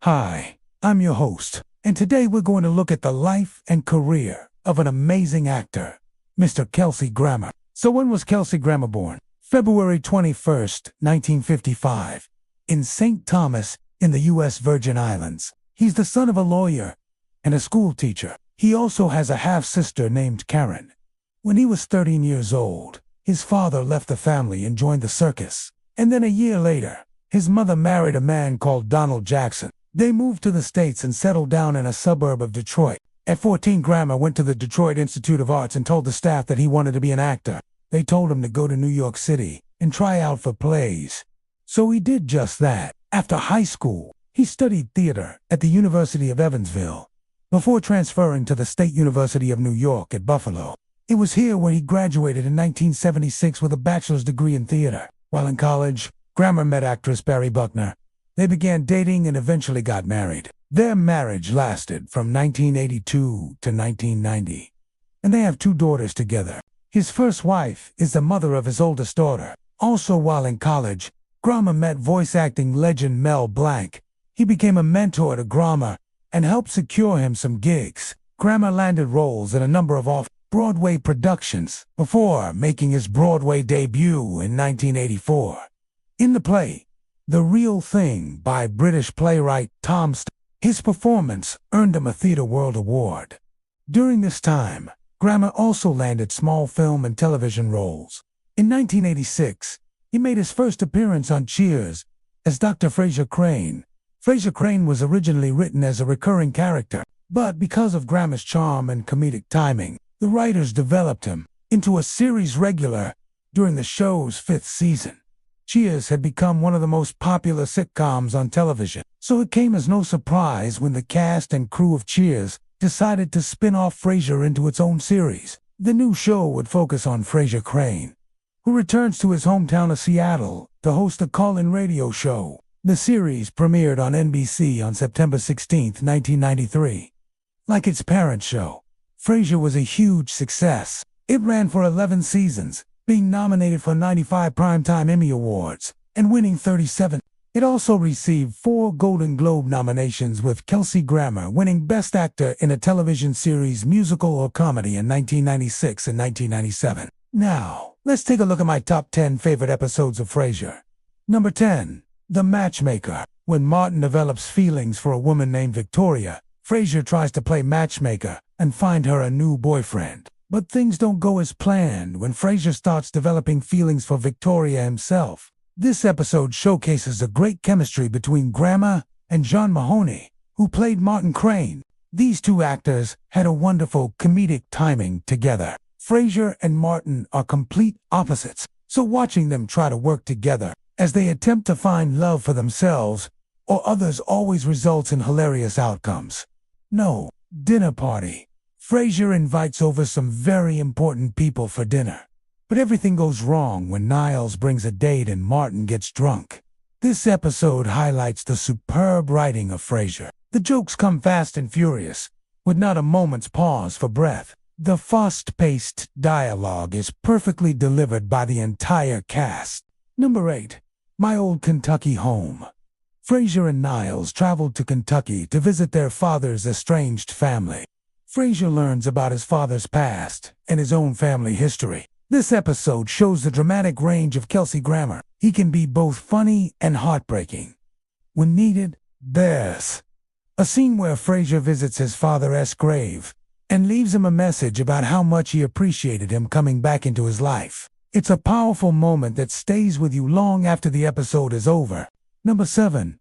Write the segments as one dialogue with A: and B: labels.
A: Hi, I'm your host, and today we're going to look at the life and career of an amazing actor, Mr. Kelsey Grammer. So when was Kelsey Grammer born? February 21st, 1955, in St. Thomas in the U.S. Virgin Islands. He's the son of a lawyer and a school teacher. He also has a half-sister named Karen. When he was 13 years old, his father left the family and joined the circus. And then a year later, his mother married a man called Donald Jackson. They moved to the States and settled down in a suburb of Detroit. At 14, Grammer went to the Detroit Institute of Arts and told the staff that he wanted to be an actor. They told him to go to New York City and try out for plays. So he did just that. After high school, he studied theater at the University of Evansville before transferring to the State University of New York at Buffalo. It was here where he graduated in 1976 with a bachelor's degree in theater. While in college, Grammer met actress Barry Buckner. They began dating and eventually got married. Their marriage lasted from 1982 to 1990, and they have 2 daughters together. His first wife is the mother of his oldest daughter. Also while in college, Grammer met voice acting legend Mel Blanc. He became a mentor to Grammer and helped secure him some gigs. Grammer landed roles in a number of off-Broadway productions before making his Broadway debut in 1984. In the play, The Real Thing by British playwright Tom Stoppard, his performance earned him a Theatre World Award. During this time, Grammer also landed small film and television roles. In 1986, he made his first appearance on Cheers as Dr. Frasier Crane. Frasier Crane was originally written as a recurring character, but because of Grammer's charm and comedic timing, the writers developed him into a series regular during the show's 5th season. Cheers had become one of the most popular sitcoms on television, so it came as no surprise when the cast and crew of Cheers decided to spin off Frasier into its own series. The new show would focus on Frasier Crane, who returns to his hometown of Seattle to host a call-in radio show. The series premiered on NBC on September 16, 1993. Like its parent show, Frasier was a huge success. It ran for 11 seasons, being nominated for 95 Primetime Emmy Awards and winning 37. It also received 4 Golden Globe nominations, with Kelsey Grammer winning Best Actor in a Television Series, Musical or Comedy in 1996 and 1997. Now, let's take a look at my top 10 favorite episodes of Frasier. Number 10. The Matchmaker. When Martin develops feelings for a woman named Victoria, Frasier tries to play matchmaker and find her a new boyfriend. But things don't go as planned when Frasier starts developing feelings for Victoria himself. This episode showcases the great chemistry between Grammer and John Mahoney, who played Martin Crane. These 2 actors had a wonderful comedic timing together. Frasier and Martin are complete opposites, so watching them try to work together as they attempt to find love for themselves or others always results in hilarious outcomes. No, Dinner Party. Frasier invites over some very important people for dinner, but everything goes wrong when Niles brings a date and Martin gets drunk. This episode highlights the superb writing of Frasier. The jokes come fast and furious, with not a moment's pause for breath. The fast-paced dialogue is perfectly delivered by the entire cast. Number 8. My Old Kentucky Home. Frasier and Niles traveled to Kentucky to visit their father's estranged family. Frasier learns about his father's past and his own family history. This episode shows the dramatic range of Kelsey Grammer. He can be both funny and heartbreaking. When needed, there's a scene where Frasier visits his father's grave and leaves him a message about how much he appreciated him coming back into his life. It's a powerful moment that stays with you long after the episode is over. Number 7.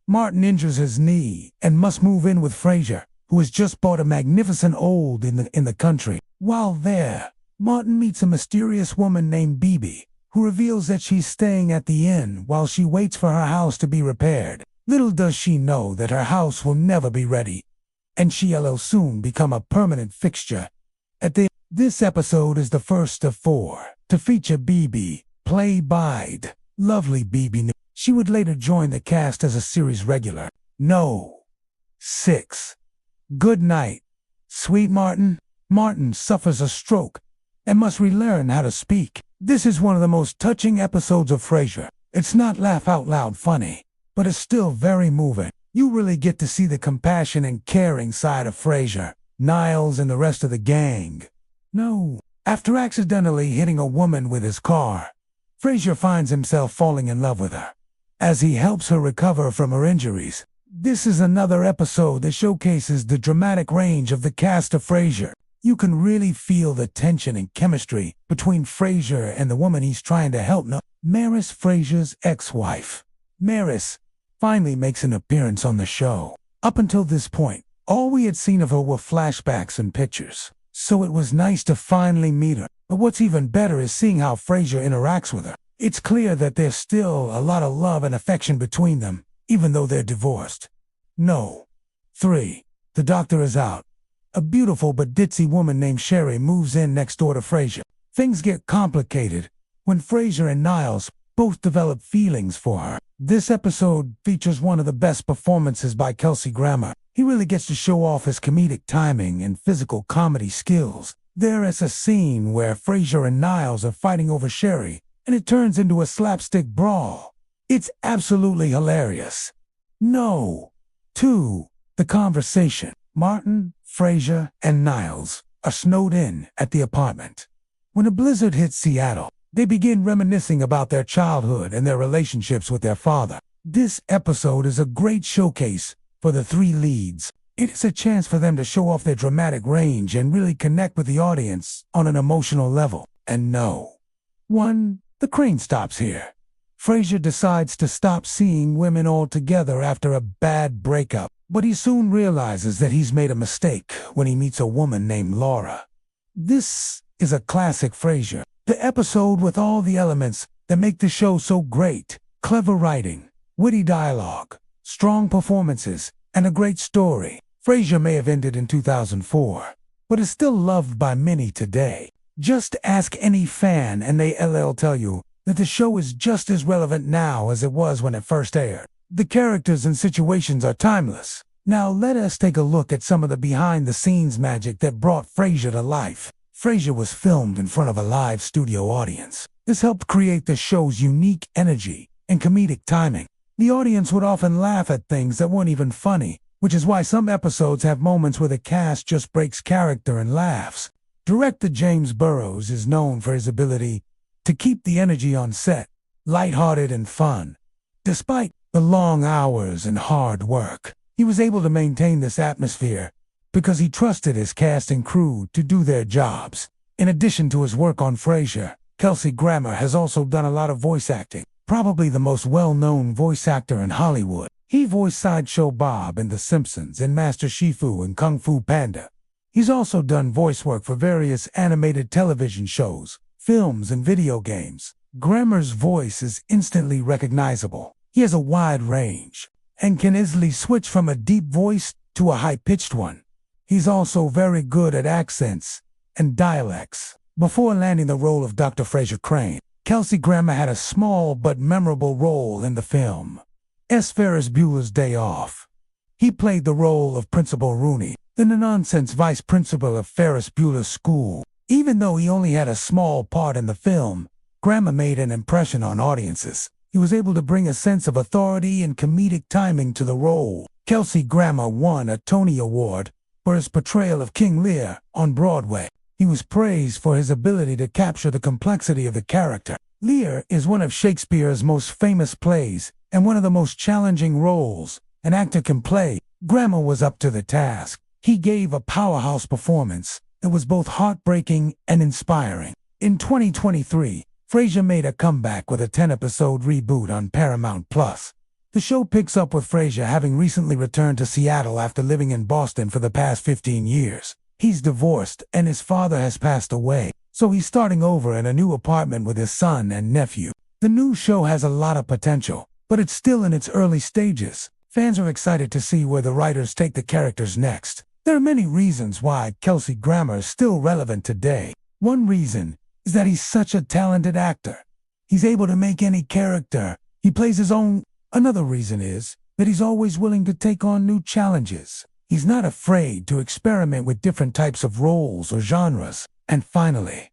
A: Martin injures his knee and must move in with Frasier, who has just bought a magnificent old in the country. While there, Martin meets a mysterious woman named Bibi, who reveals that she's staying at the inn while she waits for her house to be repaired. Little does she know that her house will never be ready, and she'll soon become a permanent fixture. This episode is the first of 4 to feature Bibi, played by lovely Bibi. She would later join the cast as a series regular. No. 6. Good Night. Sweet Martin. Martin suffers a stroke and must relearn how to speak. This is one of the most touching episodes of Frasier. It's not laugh-out-loud funny, but it's still very moving. You really get to see the compassion and caring side of Frasier, Niles, and the rest of the gang. No, after accidentally hitting a woman with his car, Frasier finds himself falling in love with her. As he helps her recover from her injuries, this is another episode that showcases the dramatic range of the cast of Frasier. You can really feel the tension and chemistry between Frasier and the woman he's trying to help. Maris, Frasier's ex-wife. Maris finally makes an appearance on the show. Up until this point, all we had seen of her were flashbacks and pictures, so it was nice to finally meet her. But what's even better is seeing how Frasier interacts with her. It's clear that there's still a lot of love and affection between them, even though they're divorced. No. 3. The doctor is out. A beautiful but ditzy woman named Sherry moves in next door to Frasier. Things get complicated when Frasier and Niles both develop feelings for her. This episode features one of the best performances by Kelsey Grammer. He really gets to show off his comedic timing and physical comedy skills. There is a scene where Frasier and Niles are fighting over Sherry, and it turns into a slapstick brawl. It's absolutely hilarious. No. 2. The conversation. Martin, Frasier, and Niles are snowed in at the apartment. When a blizzard hits Seattle, they begin reminiscing about their childhood and their relationships with their father. This episode is a great showcase for the three leads. It is a chance for them to show off their dramatic range and really connect with the audience on an emotional level. And no. 1. The crane stops here. Frasier decides to stop seeing women altogether after a bad breakup, but he soon realizes that he's made a mistake when he meets a woman named Laura. This is a classic Frasier, the episode with all the elements that make the show so great: clever writing, witty dialogue, strong performances, and a great story. Frasier may have ended in 2004, but is still loved by many today. Just ask any fan and they'll tell you that the show is just as relevant now as it was when it first aired. The characters and situations are timeless. Now let us take a look at some of the behind-the-scenes magic that brought Frasier to life. Frasier was filmed in front of a live studio audience. This helped create the show's unique energy and comedic timing. The audience would often laugh at things that weren't even funny, which is why some episodes have moments where the cast just breaks character and laughs. Director James Burrows is known for his ability to keep the energy on set lighthearted and fun. Despite the long hours and hard work, he was able to maintain this atmosphere because he trusted his cast and crew to do their jobs. In addition to his work on Frasier, Kelsey Grammer has also done a lot of voice acting, probably the most well-known voice actor in Hollywood. He voiced Sideshow Bob in The Simpsons and Master Shifu in Kung Fu Panda. He's also done voice work for various animated television shows, films, and video games. Grammer's voice is instantly recognizable. He has a wide range and can easily switch from a deep voice to a high-pitched one. He's also very good at accents and dialects. Before landing the role of Dr. Frasier Crane, Kelsey Grammer had a small but memorable role in the film Ferris Bueller's Day Off. He played the role of Principal Rooney, the nonsense vice principal of Ferris Bueller's school. Even though he only had a small part in the film, Grammer made an impression on audiences. He was able to bring a sense of authority and comedic timing to the role. Kelsey Grammer won a Tony Award for his portrayal of King Lear on Broadway. He was praised for his ability to capture the complexity of the character. Lear is one of Shakespeare's most famous plays and one of the most challenging roles an actor can play. Grammer was up to the task. He gave a powerhouse performance that was both heartbreaking and inspiring. In 2023, Frasier made a comeback with a 10-episode reboot on Paramount+. The show picks up with Frasier having recently returned to Seattle after living in Boston for the past 15 years. He's divorced and his father has passed away, so he's starting over in a new apartment with his son and nephew. The new show has a lot of potential, but it's still in its early stages. Fans are excited to see where the writers take the characters next. There are many reasons why Kelsey Grammer is still relevant today. One reason is that he's such a talented actor. He's able to make any character he plays his own. Another reason is that he's always willing to take on new challenges. He's not afraid to experiment with different types of roles or genres. And finally,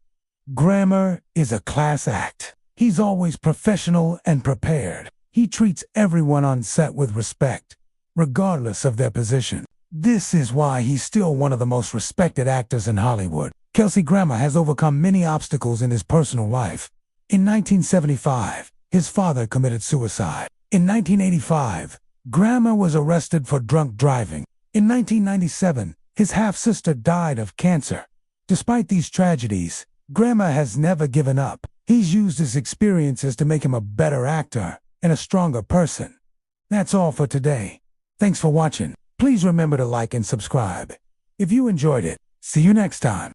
A: Grammer is a class act. He's always professional and prepared. He treats everyone on set with respect regardless of their position. This is why he's still one of the most respected actors in Hollywood. Kelsey Grammer has overcome many obstacles in his personal life. In 1975, his father committed suicide. In 1985, Grammer was arrested for drunk driving. In 1997, his half-sister died of cancer. Despite these tragedies, Grammer has never given up. He's used his experiences to make him a better actor and a stronger person. That's all for today. Thanks for watching. Please remember to like and subscribe. If you enjoyed it, see you next time.